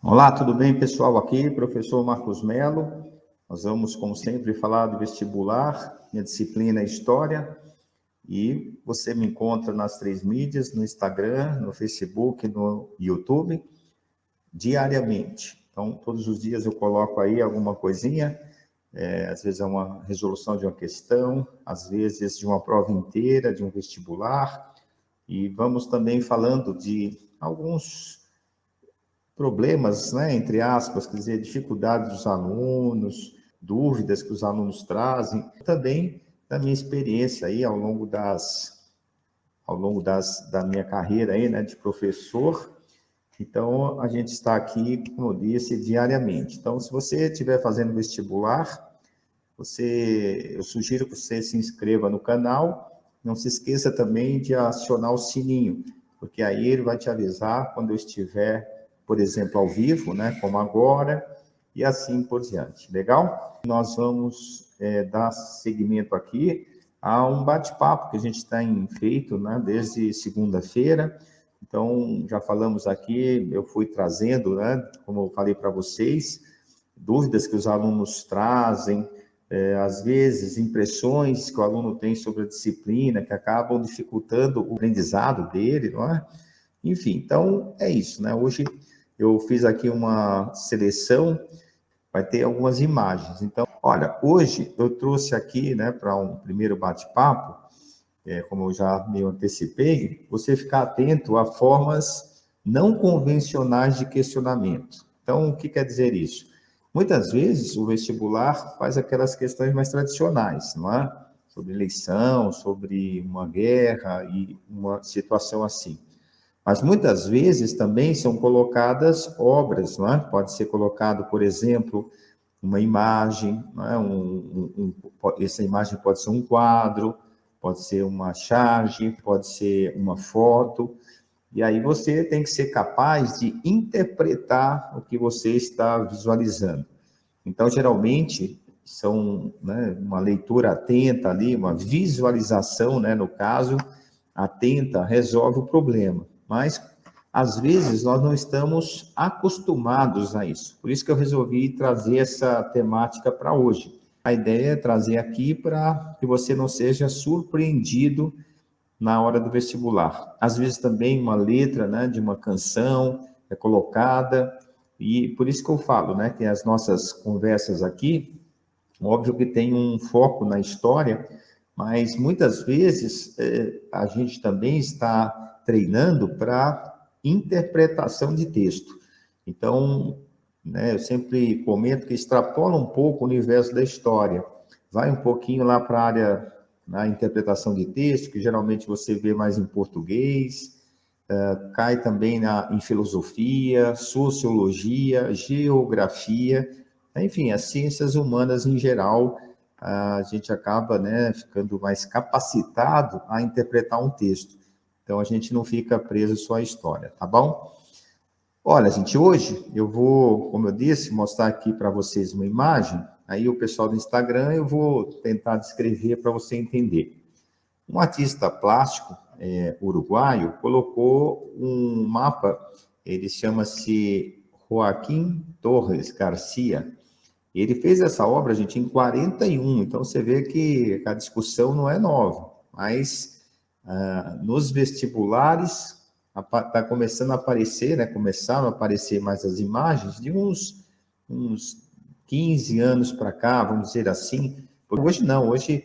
Olá, tudo bem, pessoal? Aqui, professor Marcos Melo. Nós vamos, como sempre, falar do vestibular. Minha disciplina é História. E você me encontra nas 3 mídias, no Instagram, no Facebook, no YouTube, diariamente. Então, todos os dias eu coloco aí alguma coisinha. Às vezes é uma resolução de uma questão, às vezes de uma prova inteira, de um vestibular. E vamos também falando de alguns problemas, né, entre aspas, quer dizer, dificuldades dos alunos, dúvidas que os alunos trazem, também da minha experiência aí da minha carreira aí, né, de professor. Então, a gente está aqui, como eu disse, diariamente. Então, se você estiver fazendo vestibular, eu sugiro que você se inscreva no canal. Não se esqueça também de acionar o sininho, porque aí ele vai te avisar quando eu estiver, por exemplo, ao vivo, né, como agora, e assim por diante. Legal? Nós vamos dar seguimento aqui a um bate-papo que a gente tem feito, né, desde segunda-feira. Então, já falamos aqui, eu fui trazendo, né, como eu falei para vocês, dúvidas que os alunos trazem, às vezes, impressões que o aluno tem sobre a disciplina, que acabam dificultando o aprendizado dele, não é? Enfim, então, é isso, né? Hoje eu fiz aqui uma seleção, vai ter algumas imagens. Então, olha, hoje eu trouxe aqui, né, para um primeiro bate-papo, como eu já me antecipei, você ficar atento a formas não convencionais de questionamento. Então, o que quer dizer isso? Muitas vezes o vestibular faz aquelas questões mais tradicionais, não é? Sobre eleição, sobre uma guerra e uma situação assim. Mas muitas vezes também são colocadas obras, não é? Pode ser colocado, por exemplo, uma imagem, não é? Essa imagem pode ser um quadro, pode ser uma charge, pode ser uma foto, e aí você tem que ser capaz de interpretar o que você está visualizando. Então, geralmente, são, né, uma leitura atenta ali, uma visualização, né, no caso, atenta, resolve o problema. Mas, às vezes, nós não estamos acostumados a isso. Por isso que eu resolvi trazer essa temática para hoje. A ideia é trazer aqui para que você não seja surpreendido na hora do vestibular. Às vezes também uma letra, né, de uma canção é colocada, e por isso que eu falo, né, que as nossas conversas aqui, óbvio que tem um foco na história, mas muitas vezes a gente também está treinando para interpretação de texto. Então, né, eu sempre comento que extrapola um pouco o universo da história, vai um pouquinho lá para a área na interpretação de texto, que geralmente você vê mais em português, cai também em filosofia, sociologia, geografia, enfim, as ciências humanas em geral, a gente acaba, né, ficando mais capacitado a interpretar um texto. Então, a gente não fica preso só à história, tá bom? Olha, gente, hoje eu vou, como eu disse, mostrar aqui para vocês uma imagem, aí o pessoal do Instagram eu vou tentar descrever para você entender. Um artista plástico uruguaio colocou um mapa, ele chama-se Joaquim Torres Garcia. Ele fez essa obra, gente, em 41, então você vê que a discussão não é nova, mas nos vestibulares está começando a aparecer, né? Começaram a aparecer mais as imagens de uns 15 anos para cá, vamos dizer assim. Hoje não, hoje,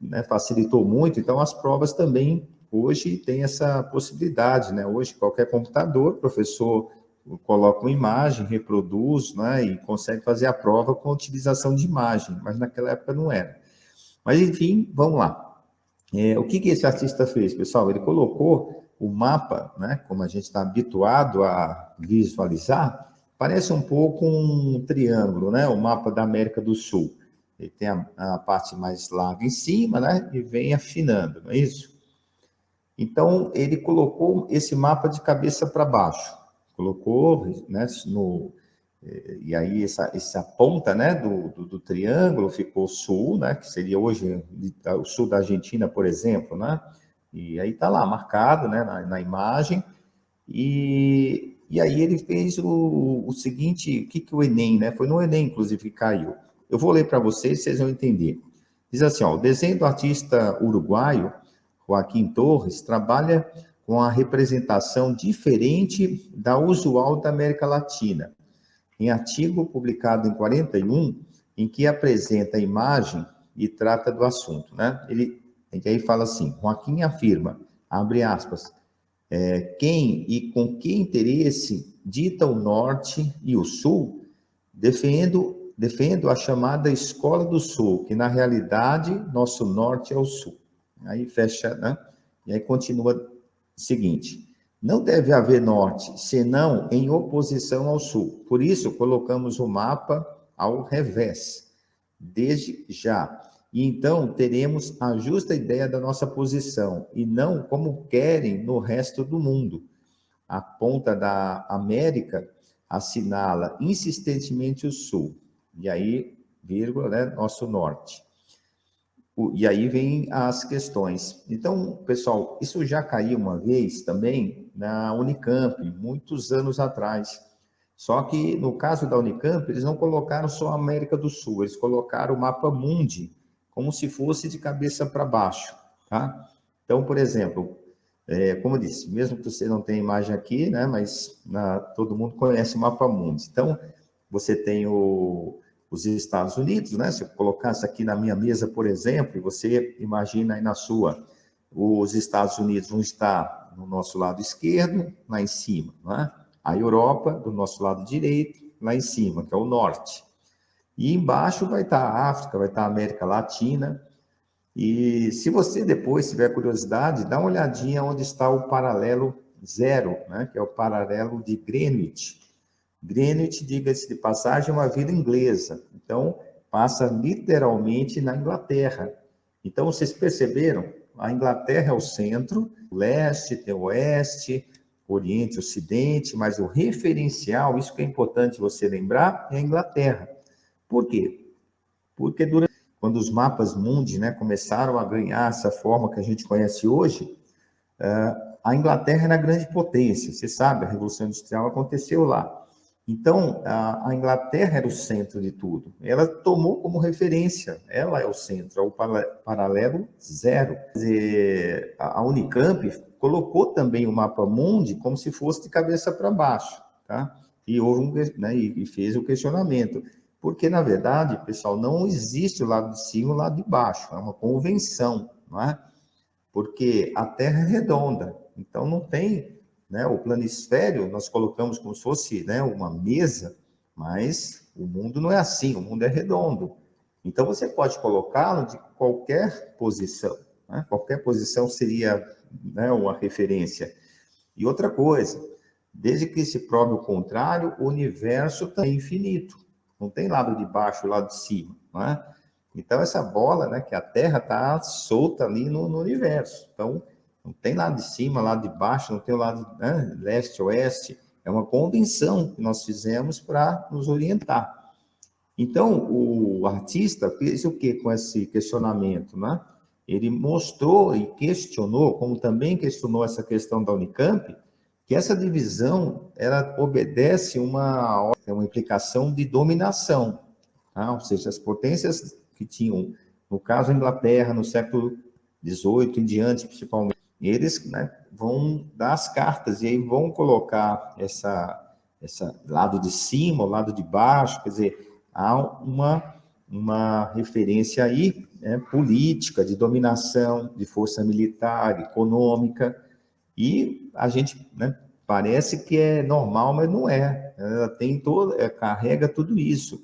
né, facilitou muito, então as provas também hoje tem essa possibilidade, né? Hoje qualquer computador, o professor coloca uma imagem, reproduz, né, e consegue fazer a prova com a utilização de imagem, mas naquela época não era. Mas enfim, vamos lá. O que esse artista fez, pessoal? Ele colocou o mapa, né, como a gente está habituado a visualizar, parece um pouco um triângulo, né, o mapa da América do Sul. Ele tem a parte mais larga em cima, né, e vem afinando, não é isso? Então, ele colocou esse mapa de cabeça para baixo. Colocou, né, e aí essa ponta, né, do triângulo ficou sul, né, que seria hoje o sul da Argentina, por exemplo, né? E aí está lá marcado, né, na imagem. E E aí ele fez o seguinte, o que o Enem, né? Foi no Enem, inclusive, que caiu. Eu vou ler para vocês, vocês vão entender. Diz assim, ó, o desenho do artista uruguaio, Joaquim Torres, trabalha com a representação diferente da usual da América Latina. Em artigo publicado em 41, em que apresenta a imagem e trata do assunto, né? E aí fala assim, Joaquim afirma, abre aspas, quem e com que interesse dita o norte e o sul, defendo a chamada Escola do Sul, que na realidade nosso norte é o sul. Aí fecha, né? E aí continua o seguinte, não deve haver norte, senão em oposição ao sul. Por isso, colocamos o mapa ao revés, desde já. E então teremos a justa ideia da nossa posição, e não como querem no resto do mundo. A ponta da América assinala insistentemente o sul, e aí, vírgula, né, nosso norte. E aí vem as questões. Então, pessoal, isso já caiu uma vez também na Unicamp, muitos anos atrás. Só que, no caso da Unicamp, eles não colocaram só a América do Sul, eles colocaram o mapa mundi, como se fosse de cabeça para baixo, tá? Então, por exemplo, como eu disse, mesmo que você não tenha imagem aqui, né, mas todo mundo conhece o mapa mundi. Então, você tem os Estados Unidos, né? Se eu colocasse aqui na minha mesa, por exemplo, e você imagina aí na sua, os Estados Unidos vão estar no nosso lado esquerdo, lá em cima, né? A Europa, do nosso lado direito, lá em cima, que é o norte. E embaixo vai estar a África, vai estar a América Latina. E se você depois tiver curiosidade, dá uma olhadinha onde está o paralelo zero, né? Que é o paralelo de Greenwich. Greenwich, diga-se de passagem, é uma vila inglesa. Então, passa literalmente na Inglaterra. Então, vocês perceberam? A Inglaterra é o centro, o leste, tem o oeste, Oriente, Ocidente, mas o referencial, isso que é importante você lembrar, é a Inglaterra. Por quê? Porque quando os mapas mundi, né, começaram a ganhar essa forma que a gente conhece hoje, a Inglaterra era a grande potência. Você sabe, a Revolução Industrial aconteceu lá. Então, a Inglaterra era o centro de tudo. Ela tomou como referência, ela é o centro, é o paralelo zero. Quer dizer, a Unicamp colocou também o mapa mundi como se fosse de cabeça para baixo, tá? E houve né, e fez o questionamento. Porque, na verdade, pessoal, não existe o lado de cima e o lado de baixo, é uma convenção, não é? Porque a Terra é redonda, então não tem, né, o planisfério, nós colocamos como se fosse, né, uma mesa, mas o mundo não é assim, o mundo é redondo. Então você pode colocá-lo de qualquer posição, né? Qualquer posição seria, né, uma referência. E outra coisa, desde que se prove o contrário, o universo é infinito, não tem lado de baixo e lado de cima, não é? Então, essa bola, né, que a Terra está solta ali no universo. Então, não tem lado de cima, lado de baixo, não tem o lado, né, leste, oeste. É uma convenção que nós fizemos para nos orientar. Então, o artista fez o que com esse questionamento, né? Ele mostrou e questionou, como também questionou essa questão da Unicamp, que essa divisão ela obedece uma implicação de dominação, tá? Ou seja, as potências que tinham, no caso a Inglaterra, no século XVIII em diante, principalmente, eles, né, vão dar as cartas e aí vão colocar essa lado de cima, o lado de baixo, quer dizer, há uma referência aí, né, política, de dominação, de força militar, econômica, e a gente, né, parece que é normal, mas não é. Ela tem carrega tudo isso.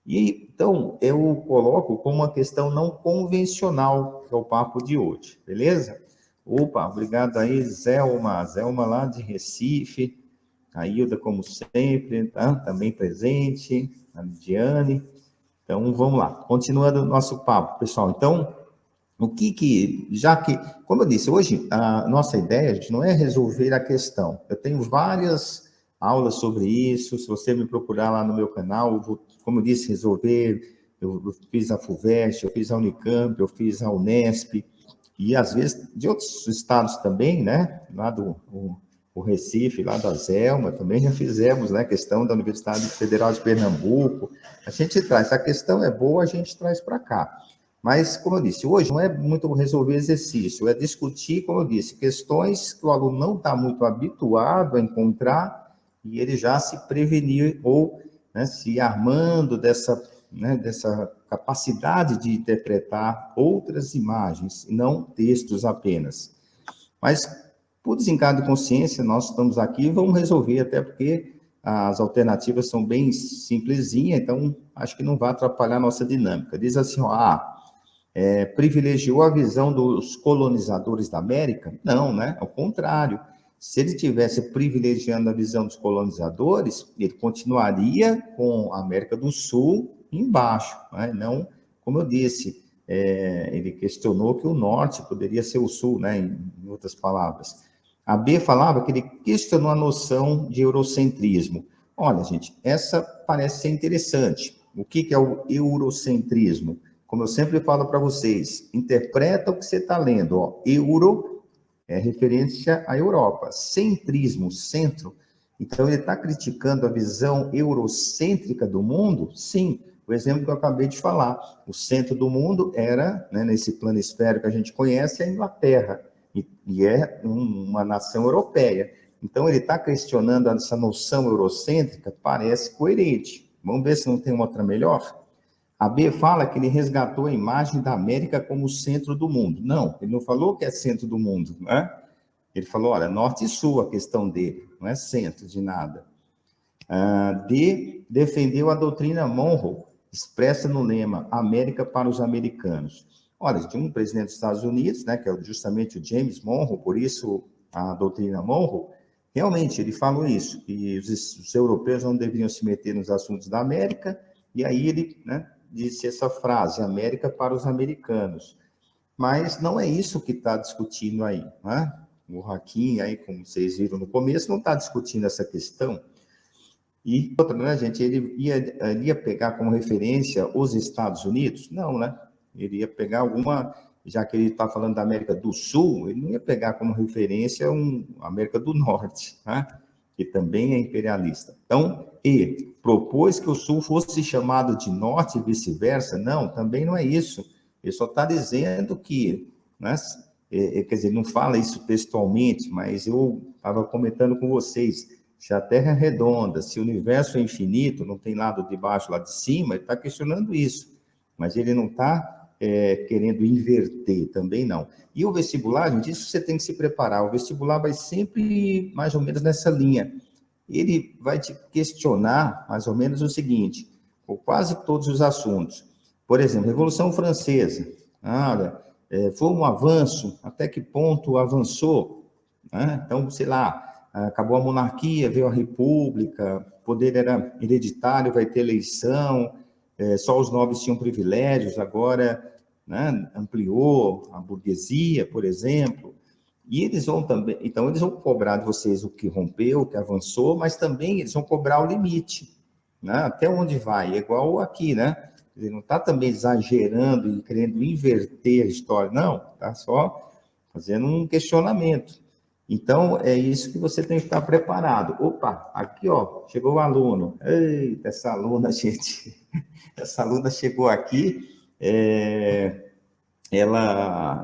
E então eu coloco como uma questão não convencional, que é o papo de hoje, beleza? Opa, obrigado aí, Zelma lá de Recife, a Hilda, como sempre, tá? Também presente, a Lidiane. Então, vamos lá, continuando o nosso papo, pessoal. Então, já que, como eu disse, hoje a nossa ideia, gente, não é resolver a questão. Eu tenho várias aulas sobre isso, se você me procurar lá no meu canal, eu vou, como eu disse, resolver. Eu fiz a FUVEST, eu fiz a Unicamp, eu fiz a Unesp, e às vezes de outros estados também, né? Lá o Recife, lá da Zelma, também já fizemos, né? Questão da Universidade Federal de Pernambuco. A gente traz, se a questão é boa, a gente traz para cá. Mas, como eu disse, hoje não é muito resolver exercício, é discutir, como eu disse, questões que o aluno não está muito habituado a encontrar e ele já se prevenir ou, né, se armando dessa, né, dessa capacidade de interpretar outras imagens, e não textos apenas. Mas, por desencargo de consciência, nós estamos aqui e vamos resolver, até porque as alternativas são bem simplesinhas, então acho que não vai atrapalhar a nossa dinâmica. Diz assim, ó, privilegiou a visão dos colonizadores da América? Não, né? Ao contrário. Se ele tivesse privilegiando a visão dos colonizadores, ele continuaria com a América do Sul embaixo, né? Não, como eu disse, ele questionou que o norte poderia ser o sul, né? Em outras palavras. A B falava que ele questionou a noção de eurocentrismo. Olha, gente, essa parece ser interessante. O que é o eurocentrismo? Como eu sempre falo para vocês, interpreta o que você está lendo. Ó. Euro é referência à Europa. Centrismo, centro. Então, ele está criticando a visão eurocêntrica do mundo? Sim. O exemplo que eu acabei de falar. O centro do mundo era, né, nesse planisfério que a gente conhece, a Inglaterra. E é uma nação europeia. Então, ele está questionando essa noção eurocêntrica, parece coerente. Vamos ver se não tem uma outra melhor? A B fala que ele resgatou a imagem da América como centro do mundo. Não, ele não falou que é centro do mundo, né? Ele falou, olha, norte e sul a questão dele, não é centro de nada. D defendeu a doutrina Monroe, expressa no lema América para os americanos. Olha, tinha um presidente dos Estados Unidos, né, que é justamente o James Monroe, por isso a doutrina Monroe, realmente ele falou isso, que os europeus não deveriam se meter nos assuntos da América, e aí ele, né, disse essa frase, América para os americanos. Mas não é isso que está discutindo aí, né? O Hakim, aí, como vocês viram no começo, não está discutindo essa questão. E outra, né, gente, ele ia pegar como referência os Estados Unidos? Não, né? Ele ia pegar alguma, já que ele está falando da América do Sul, ele não ia pegar como referência a América do Norte, né? Que também é imperialista. Então, propôs que o Sul fosse chamado de Norte e vice-versa? Não, também não é isso. Ele só está dizendo que, né, quer dizer, não fala isso textualmente, mas eu estava comentando com vocês, se a Terra é redonda, se o universo é infinito, não tem lado de baixo, lado de cima, ele está questionando isso, mas ele não está querendo inverter, também não. E o vestibular, gente, isso você tem que se preparar, o vestibular vai sempre mais ou menos nessa linha. Ele vai te questionar mais ou menos o seguinte, por quase todos os assuntos. Por exemplo, Revolução Francesa. Olha, foi um avanço, até que ponto avançou? Né? Então, sei lá, acabou a monarquia, veio a república, o poder era hereditário, vai ter eleição, só os nobres tinham privilégios, agora, né, ampliou a burguesia, por exemplo. E eles vão também, então eles vão cobrar de vocês o que rompeu, o que avançou, mas também eles vão cobrar o limite, né? Até onde vai, é igual aqui, né? Ele não está também exagerando e querendo inverter a história, não, está só fazendo um questionamento. Então, é isso que você tem que estar preparado. Opa, aqui, ó, chegou o aluno. Eita, essa aluna, gente, essa aluna chegou aqui,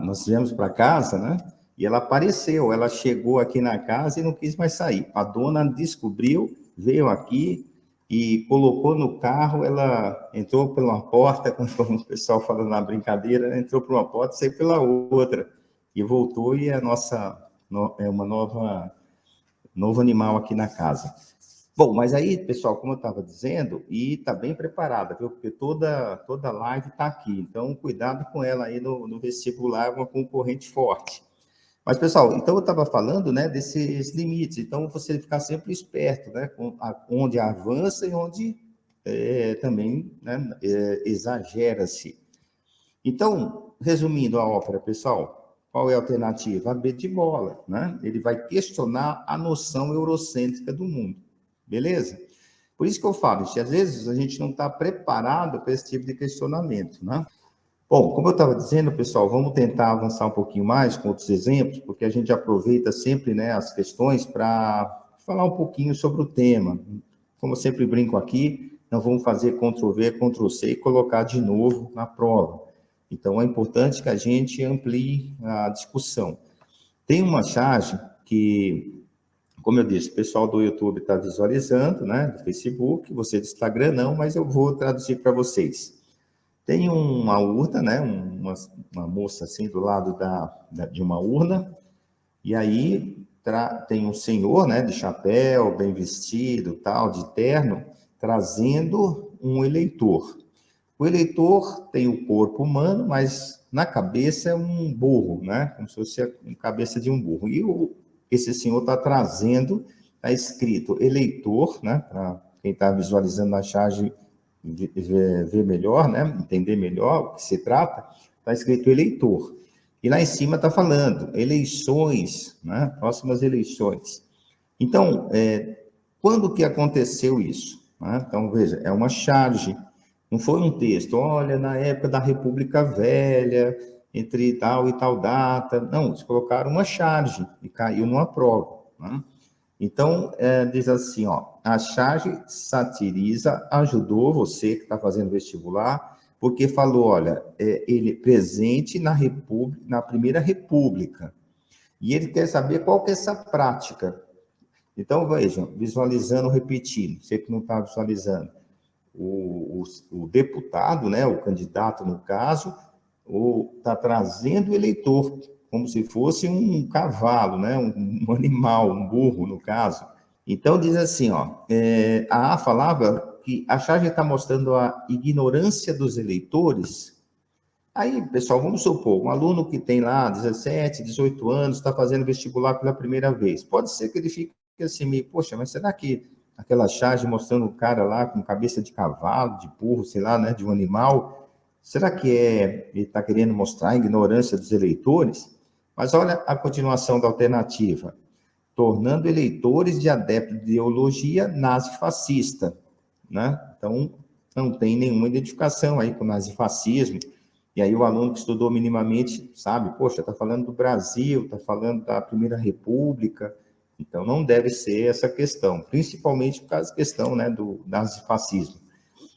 nós viemos para casa, né? E ela apareceu, ela chegou aqui na casa e não quis mais sair. A dona descobriu, veio aqui e colocou no carro, ela entrou por uma porta, como o pessoal fala na brincadeira, entrou por uma porta e saiu pela outra. E voltou e é uma novo animal aqui na casa. Bom, mas aí, pessoal, como eu estava dizendo, e está bem preparada, viu? Porque toda live está aqui. Então, cuidado com ela aí no vestibular, é uma concorrente forte. Mas, pessoal, então eu estava falando, né, desses limites. Então, você ficar sempre esperto, né, onde avança e onde também, né, exagera-se. Então, resumindo a ópera, pessoal, qual é a alternativa? A B de bola, né? Ele vai questionar a noção eurocêntrica do mundo, beleza? Por isso que eu falo, às vezes a gente não está preparado para esse tipo de questionamento, né? Bom, como eu estava dizendo, pessoal, vamos tentar avançar um pouquinho mais com outros exemplos, porque a gente aproveita sempre, né, as questões para falar um pouquinho sobre o tema. Como eu sempre brinco aqui, não vamos fazer Ctrl+V, Ctrl+C e colocar de novo na prova. Então, é importante que a gente amplie a discussão. Tem uma charge que, como eu disse, o pessoal do YouTube está visualizando, né, do Facebook, você do Instagram não, mas eu vou traduzir para vocês. Tem uma urna, né, uma moça assim do lado de uma urna, e aí tem um senhor, né, de chapéu, bem vestido, tal, de terno, trazendo um eleitor. O eleitor tem o corpo humano, mas na cabeça é um burro, né, como se fosse a cabeça de um burro. E esse senhor está trazendo, está escrito eleitor, né, para quem está visualizando na charge ver melhor, né, entender melhor o que se trata, está escrito eleitor. E lá em cima está falando eleições, né, próximas eleições. Então, quando que aconteceu isso? Né? Então, veja, é uma charge, não foi um texto, olha, na época da República Velha, entre tal e tal data. Não, eles colocaram uma charge e caiu numa prova. Né? Então, diz assim, ó, a charge satiriza, ajudou você que está fazendo vestibular, porque falou, olha, ele presente na Primeira República, e ele quer saber qual que é essa prática. Então, vejam, visualizando, repetindo, você que não está visualizando, o deputado, né, o candidato no caso, está trazendo o eleitor, como se fosse um cavalo, né, um animal, um burro, no caso. Então, diz assim, ó, a falava que a charge está mostrando a ignorância dos eleitores. Aí, pessoal, vamos supor, um aluno que tem lá 17, 18 anos, está fazendo vestibular pela primeira vez. Pode ser que ele fique assim, meio, poxa, mas será que aquela charge mostrando o cara lá com cabeça de cavalo, de burro, sei lá, né, de um animal, será que ele está querendo mostrar a ignorância dos eleitores? Mas olha a continuação da alternativa. Tornando eleitores de adeptos de ideologia nazifascista, né? Então, não tem nenhuma identificação aí com o nazifascismo. E aí o aluno que estudou minimamente sabe, poxa, está falando do Brasil, está falando da Primeira República, então não deve ser essa questão, principalmente por causa da questão, né, do nazifascismo.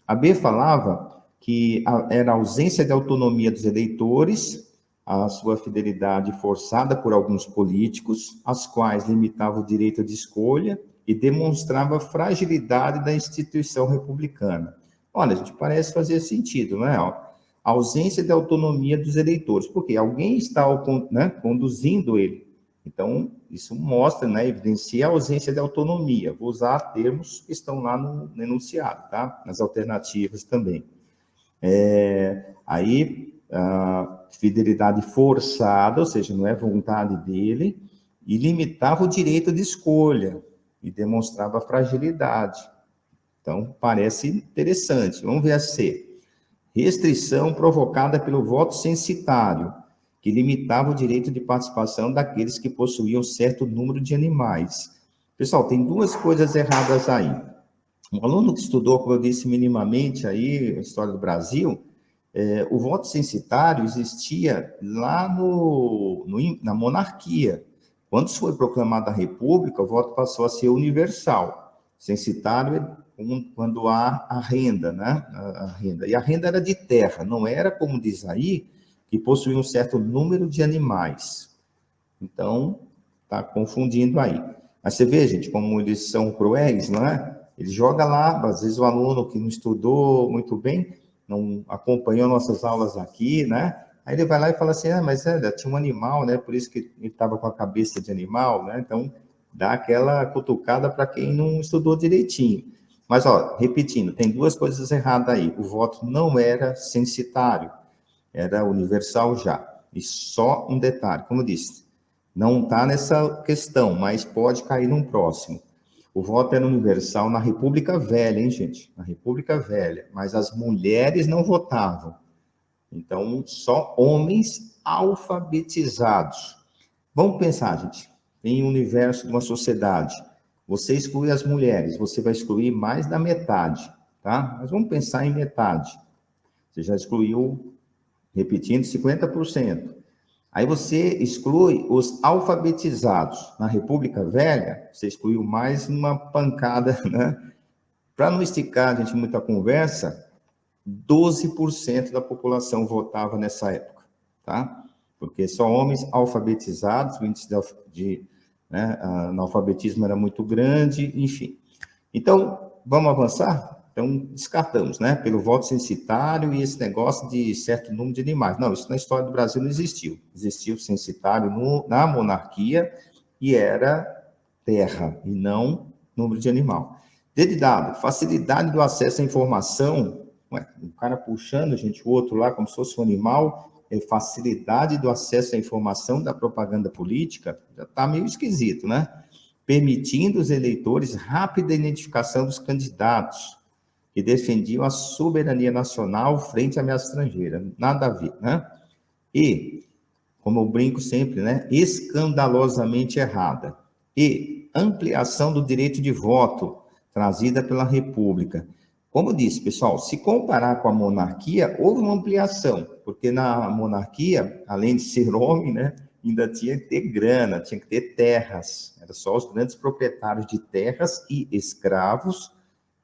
A B falava que era a ausência de autonomia dos eleitores, a sua fidelidade forçada por alguns políticos, as quais limitavam o direito de escolha e demonstrava a fragilidade da instituição republicana. Olha, a gente parece fazer sentido, não é? A ausência de autonomia dos eleitores, porque alguém está, né, conduzindo ele. Então, isso mostra, né, evidencia a ausência de autonomia. Vou usar termos que estão lá no enunciado, tá? Nas alternativas também. Aí, a fidelidade forçada, ou seja, não é vontade dele, e limitava o direito de escolha e demonstrava fragilidade. Então, parece interessante. Vamos ver a C. Restrição provocada pelo voto censitário, que limitava o direito de participação daqueles que possuíam certo número de animais. Pessoal, tem duas coisas erradas aí. Um aluno que estudou, como eu disse, minimamente aí, a história do Brasil, o voto censitário existia lá na monarquia. Quando foi proclamada a República, o voto passou a ser universal. Censitário é quando há a renda, né? A renda. E a renda era de terra, não era, como diz aí, que possuía um certo número de animais. Então, está confundindo aí. Mas você vê, gente, como eles são cruéis, não é? Ele joga lá, às vezes o aluno que não estudou muito bem, não acompanhou nossas aulas aqui, né? Aí ele vai lá e fala assim, mas tinha um animal, né? Por isso que ele estava com a cabeça de animal, né? Então, dá aquela cutucada para quem não estudou direitinho. Mas, ó, repetindo, tem duas coisas erradas aí. O voto não era censitário, era universal já. E só um detalhe, como eu disse, não está nessa questão, mas pode cair num próximo. O voto era universal na República Velha, hein, gente? Na República Velha. Mas as mulheres não votavam. Então, só homens alfabetizados. Vamos pensar, gente. Em um universo de uma sociedade, você exclui as mulheres, você vai excluir mais da metade, tá? Mas vamos pensar em metade. Você já excluiu Repetindo, 50%. Aí você exclui os alfabetizados. Na República Velha, você excluiu mais uma pancada, né? Para não esticar, gente, muita conversa, 12% da população votava nessa época, tá? Porque só homens alfabetizados, o índice de analfabetismo era muito grande, enfim. Então, vamos avançar? Então, descartamos, né? Pelo voto censitário e esse negócio de certo número de animais. Não, isso na história do Brasil não existiu. Existiu o censitário na monarquia e era terra, e não número de animal. Dedidado, facilidade do acesso à informação. Ué, o cara puxando, gente, o outro lá como se fosse um animal, facilidade do acesso à informação da propaganda política, já está meio esquisito, né? Permitindo os eleitores rápida identificação dos candidatos que defendiam a soberania nacional frente à ameaça estrangeira. Nada a ver, né? E, como eu brinco sempre, né? Escandalosamente errada. E ampliação do direito de voto, trazida pela República. Como eu disse, pessoal, se comparar com a monarquia, houve uma ampliação, porque na monarquia, além de ser homem, né, ainda tinha que ter grana, tinha que ter terras. Era só os grandes proprietários de terras e escravos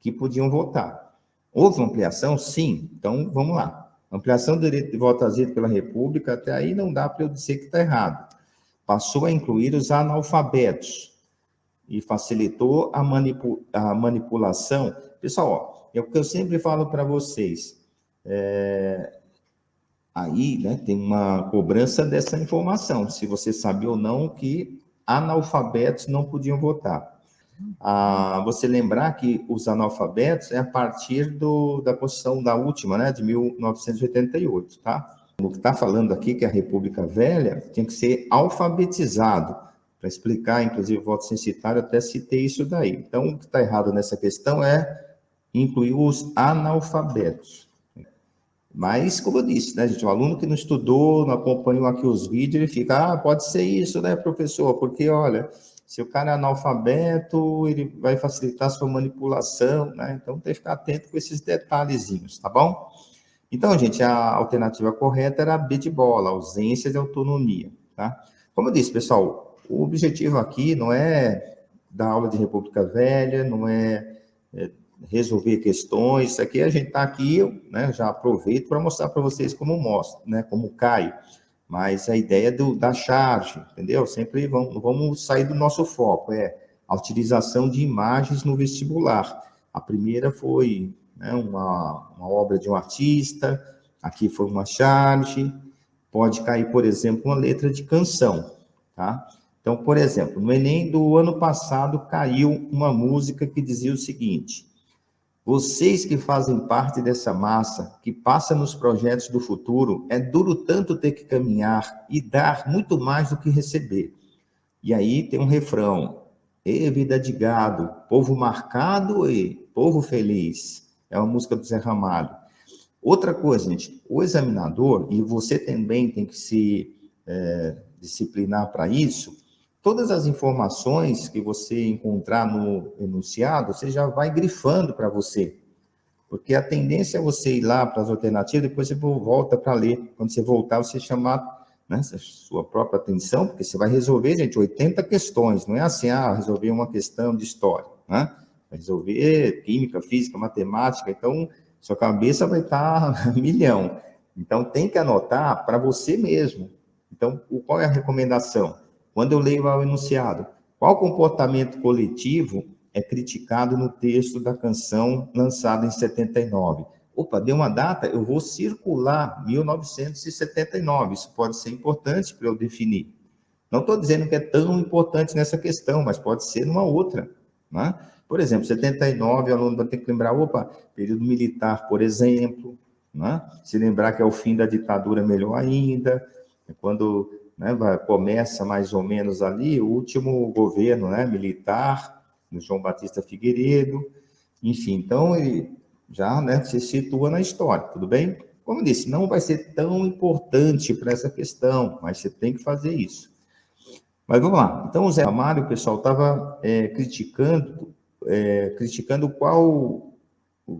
que podiam votar. Houve uma ampliação? Sim. Então, vamos lá. Ampliação do direito de voto trazido pela República, até aí não dá para eu dizer que está errado. Passou a incluir os analfabetos e facilitou a manipulação. Pessoal, ó, é o que eu sempre falo para vocês. Aí, né, tem uma cobrança dessa informação, se você sabia ou não que analfabetos não podiam votar. Você lembrar que os analfabetos é a partir da Constituição da última, né, de 1988, tá? O que está falando aqui, que a República Velha tinha que ser alfabetizado, para explicar, inclusive, o voto censitário, até citei isso daí. Então, o que está errado nessa questão é incluir os analfabetos. Mas, como eu disse, né, gente, o aluno que não estudou, não acompanhou aqui os vídeos, ele fica, pode ser isso, né, professor? Porque, olha, se o cara é analfabeto, ele vai facilitar a sua manipulação, né? Então, tem que ficar atento com esses detalhezinhos, tá bom? Então, gente, a alternativa correta era a B de bola, ausência de autonomia, tá? Como eu disse, pessoal, o objetivo aqui não é dar aula de República Velha, não é resolver questões. Isso aqui a gente está aqui, né? Já aproveito para mostrar para vocês como mostro, né? Como cai. Mas a ideia da charge, entendeu? Sempre vamos sair do nosso foco, a utilização de imagens no vestibular. A primeira foi, né, uma obra de um artista, aqui foi uma charge, pode cair, por exemplo, uma letra de canção, tá? Então, por exemplo, no Enem do ano passado caiu uma música que dizia o seguinte: vocês que fazem parte dessa massa, que passa nos projetos do futuro, é duro tanto ter que caminhar e dar muito mais do que receber. E aí tem um refrão: e vida de gado, povo marcado e povo feliz. É uma música do Zé Ramalho. Outra coisa, gente, o examinador, e você também tem que se disciplinar para isso, todas as informações que você encontrar no enunciado, você já vai grifando para você. Porque a tendência é você ir lá para as alternativas, depois você volta para ler. Quando você voltar, você chamar, né, sua própria atenção, porque você vai resolver, gente, 80 questões. Não é assim, resolver uma questão de história, né? Vai resolver química, física, matemática. Então, sua cabeça vai estar milhão. Então, tem que anotar para você mesmo. Então, qual é a recomendação? Quando eu leio o enunciado, qual comportamento coletivo é criticado no texto da canção lançada em 79? Opa, deu uma data, eu vou circular 1979. Isso pode ser importante para eu definir. Não estou dizendo que é tão importante nessa questão, mas pode ser numa outra, né? Por exemplo, 79, o aluno vai ter que lembrar, período militar, por exemplo, né? Se lembrar que é o fim da ditadura, melhor ainda, quando, né, começa mais ou menos ali o último governo, né, militar, do João Batista Figueiredo, enfim, então ele já, né, se situa na história, tudo bem? Como eu disse, não vai ser tão importante para essa questão, mas você tem que fazer isso. Mas vamos lá. Então, o Zé Ramalho, o pessoal estava criticando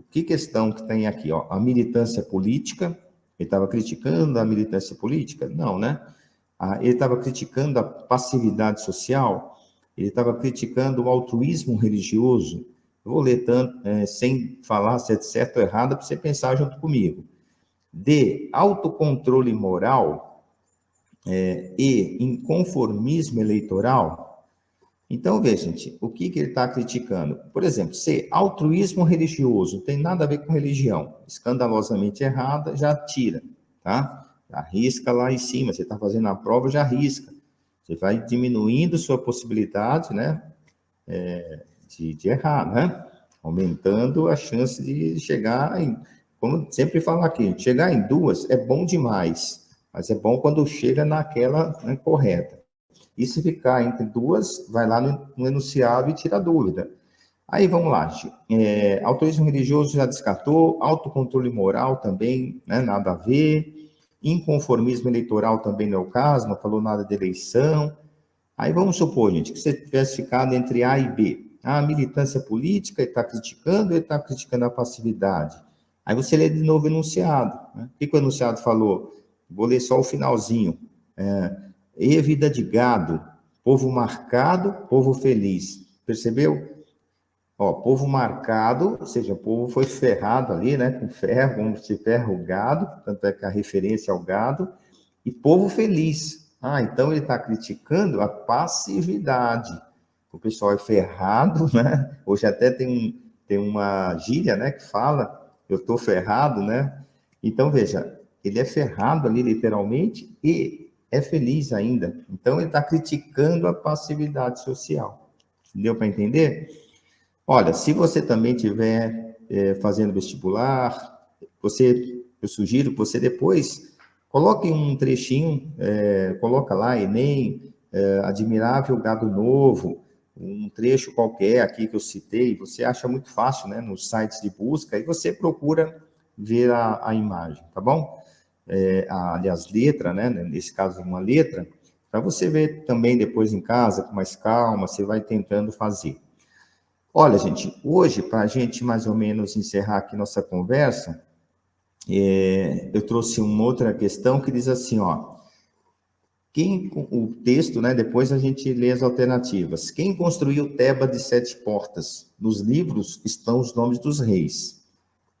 que questão que tem aqui, ó, a militância política, Ele estava criticando a militância política? Não, né? Ele estava criticando a passividade social? Ele estava criticando o altruísmo religioso? Eu vou ler tanto, sem falar se é certo ou errado, para você pensar junto comigo. D, autocontrole moral e inconformismo eleitoral. Então, veja, gente, o que ele está criticando? Por exemplo, C, altruísmo religioso, não tem nada a ver com religião. Escandalosamente errada, já tira, tá? Já risca lá em cima, você está fazendo a prova, já risca. Você vai diminuindo sua possibilidade, né, de errar, né? Aumentando a chance de chegar em, como sempre falo aqui, chegar em 2 é bom demais, mas é bom quando chega naquela, né, correta. E se ficar entre 2, vai lá no enunciado e tira a dúvida. Aí vamos lá, autorismo religioso já descartou, autocontrole moral também, né, nada a ver, inconformismo eleitoral também não é o caso, não falou nada de eleição. Aí vamos supor, gente, que você tivesse ficado entre A e B. A militância política, ele está criticando, ele está criticando a passividade. Aí você lê de novo o enunciado. Né? O que o enunciado falou? Vou ler só o finalzinho. E vida de gado, povo marcado, povo feliz. Percebeu? Ó, povo marcado, ou seja, o povo foi ferrado ali, né? Com ferro, como se ferra o gado, tanto é que a referência ao gado, e povo feliz. Então ele está criticando a passividade. O pessoal é ferrado, né? Hoje até tem uma gíria, né, que fala, eu estou ferrado, né? Então, veja, ele é ferrado ali, literalmente, e é feliz ainda. Então, ele está criticando a passividade social. Deu para entender? Olha, se você também estiver fazendo vestibular, eu sugiro que você depois coloque um trechinho, coloca lá, Enem, Admirável Gado Novo, um trecho qualquer aqui que eu citei, você acha muito fácil, né, nos sites de busca, e você procura ver a imagem, tá bom? Aliás, letra, né, nesse caso uma letra, para você ver também depois em casa, com mais calma, você vai tentando fazer. Olha, gente, hoje, para a gente mais ou menos encerrar aqui nossa conversa, eu trouxe uma outra questão que diz assim, ó, o texto, né, depois a gente lê as alternativas. Quem construiu Teba de 7 portas? Nos livros estão os nomes dos reis.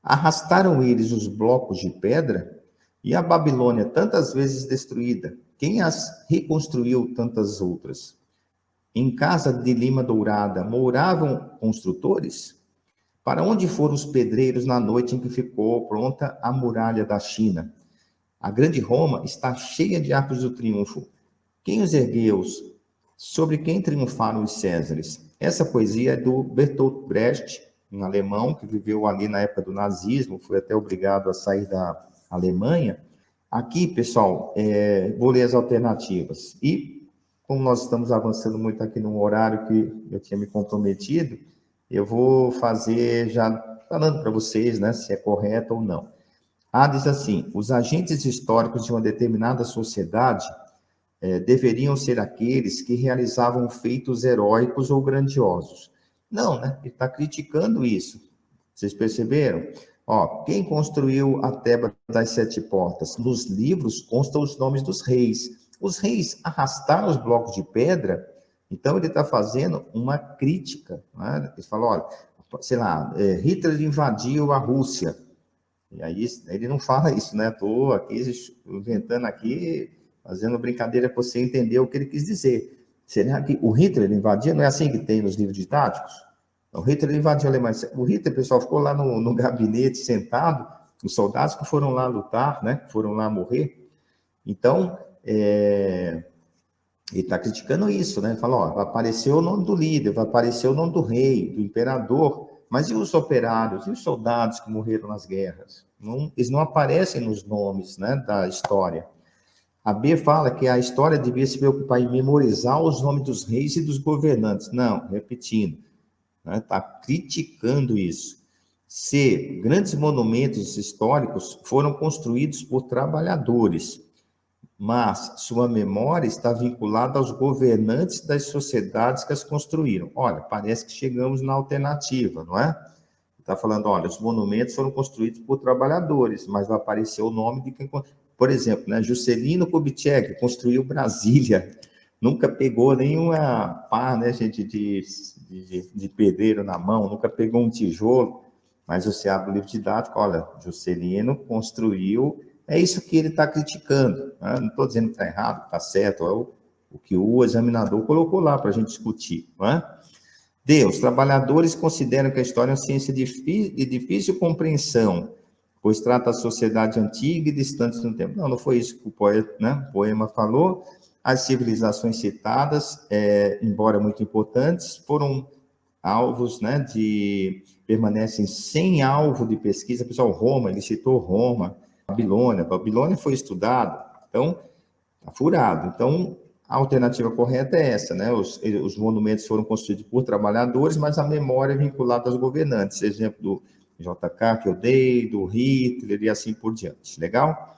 Arrastaram eles os blocos de pedra? E a Babilônia, tantas vezes destruída, quem as reconstruiu tantas outras? Em casa de lima dourada moravam construtores? Para onde foram os pedreiros na noite em que ficou pronta a muralha da China? A grande Roma está cheia de arcos do triunfo. Quem os ergueu? Sobre quem triunfaram os Césares? Essa poesia é do Bertolt Brecht, um alemão que viveu ali na época do nazismo, foi até obrigado a sair da Alemanha. Aqui, pessoal, vou ler as alternativas. E, como nós estamos avançando muito aqui num horário que eu tinha me comprometido, eu vou fazer já falando para vocês, né, se é correto ou não. Diz assim, os agentes históricos de uma determinada sociedade deveriam ser aqueles que realizavam feitos heróicos ou grandiosos. Não, né? Ele está criticando isso. Vocês perceberam? Ó, quem construiu a Teba das 7 portas? Nos livros constam os nomes dos reis. Os reis arrastaram os blocos de pedra, então ele está fazendo uma crítica. Né? Ele fala, olha, sei lá, Hitler invadiu a Rússia. E aí ele não fala isso, né? Estou aqui inventando aqui, fazendo brincadeira para você entender o que ele quis dizer. Será que o Hitler invadia? Não é assim que tem nos livros didáticos? O Hitler invadiu a Alemanha. O Hitler, pessoal, ficou lá no gabinete sentado, os soldados que foram lá lutar, né? Que foram lá morrer. Então, ele está criticando isso, né? Fala, ó, vai aparecer o nome do líder, vai aparecer o nome do rei, do imperador, mas e os operários, e os soldados que morreram nas guerras? Eles não aparecem nos nomes, né, da história. A B fala que a história devia se preocupar em memorizar os nomes dos reis e dos governantes. Não, repetindo, está criticando isso. C, grandes monumentos históricos foram construídos por trabalhadores, mas sua memória está vinculada aos governantes das sociedades que as construíram. Olha, parece que chegamos na alternativa, não é? Está falando, olha, os monumentos foram construídos por trabalhadores, mas vai aparecer o nome de quem... Por exemplo, né, Juscelino Kubitschek construiu Brasília, nunca pegou nenhuma pá, né, gente, de pedreiro na mão, nunca pegou um tijolo, mas você abre o livro didático, olha, Juscelino construiu, é isso que ele está criticando, né? Não estou dizendo que está errado, está certo, é o que o examinador colocou lá para a gente discutir, não é? Os trabalhadores consideram que a história é uma ciência de difícil compreensão, pois trata a sociedade antiga e distante no tempo. Não, não foi isso que o poeta, né, o poema falou. As civilizações citadas, embora muito importantes, foram alvos, né, permanecem sem alvo de pesquisa. Pessoal, Roma, ele citou Roma, Babilônia foi estudado, então, está furado. Então, a alternativa correta é essa, né? Os monumentos foram construídos por trabalhadores, mas a memória é vinculada aos governantes. Exemplo do JK, que eu dei, do Hitler e assim por diante. Legal?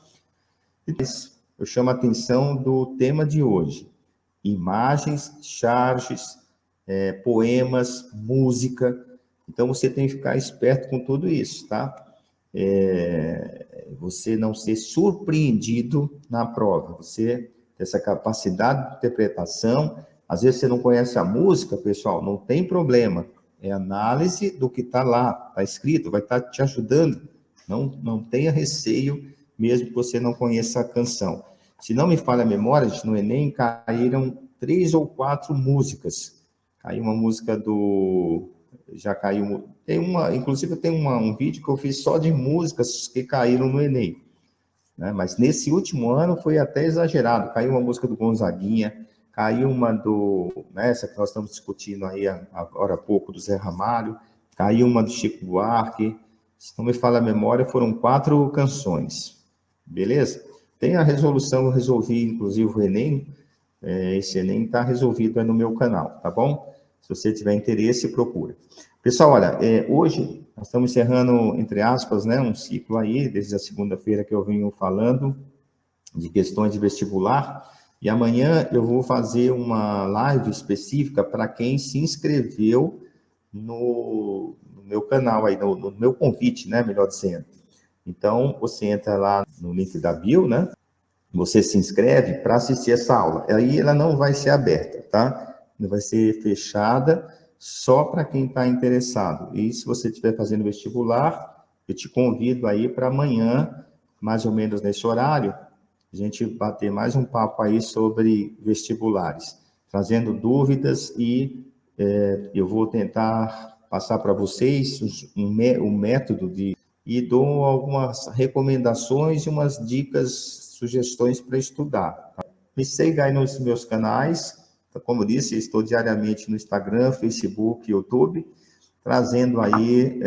Eu chamo a atenção do tema de hoje. Imagens, charges, poemas, música. Então, você tem que ficar esperto com tudo isso, tá? Você não ser surpreendido na prova. Você ter essa capacidade de interpretação. Às vezes você não conhece a música, pessoal, não tem problema. É análise do que está lá, está escrito, vai estar te ajudando. Não tenha receio, mesmo que você não conheça a canção. Se não me falha a memória, no Enem caíram 3 ou 4 músicas. Caiu uma música do... Já caiu... Inclusive, tem um vídeo que eu fiz só de músicas que caíram no Enem. Né? Mas nesse último ano foi até exagerado. Caiu uma música do Gonzaguinha, caiu uma do... Essa que nós estamos discutindo aí agora há pouco, do Zé Ramalho, caiu uma do Chico Buarque. Se não me falha a memória, foram 4 canções. Beleza? Tem a resolução, eu resolvi, inclusive, o Enem. Esse Enem está resolvido aí no meu canal, tá bom? Se você tiver interesse, procura. Pessoal, olha, hoje nós estamos encerrando, entre aspas, né, um ciclo aí, desde a segunda-feira que eu venho falando de questões de vestibular, e amanhã eu vou fazer uma live específica para quem se inscreveu no meu canal aí, no meu convite, né, melhor dizendo. Então, você entra lá no link da bio, né? Você se inscreve para assistir essa aula. Aí ela não vai ser aberta, tá? Vai ser fechada só para quem está interessado. E se você estiver fazendo vestibular, eu te convido aí para amanhã, mais ou menos nesse horário, a gente bater mais um papo aí sobre vestibulares, trazendo dúvidas e eu vou tentar passar para vocês um método e dou algumas recomendações e umas dicas, sugestões para estudar. Tá? Me siga aí nos meus canais, como disse, estou diariamente no Instagram, Facebook, YouTube, trazendo aí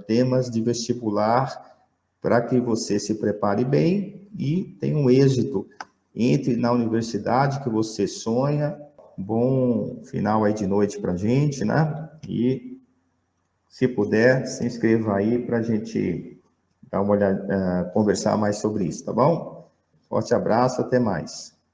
temas de vestibular para que você se prepare bem e tenha um êxito. Entre na universidade que você sonha. Bom final aí de noite para a gente, né? E se puder, se inscreva aí para a gente dar uma olhada, conversar mais sobre isso, tá bom? Forte abraço, até mais.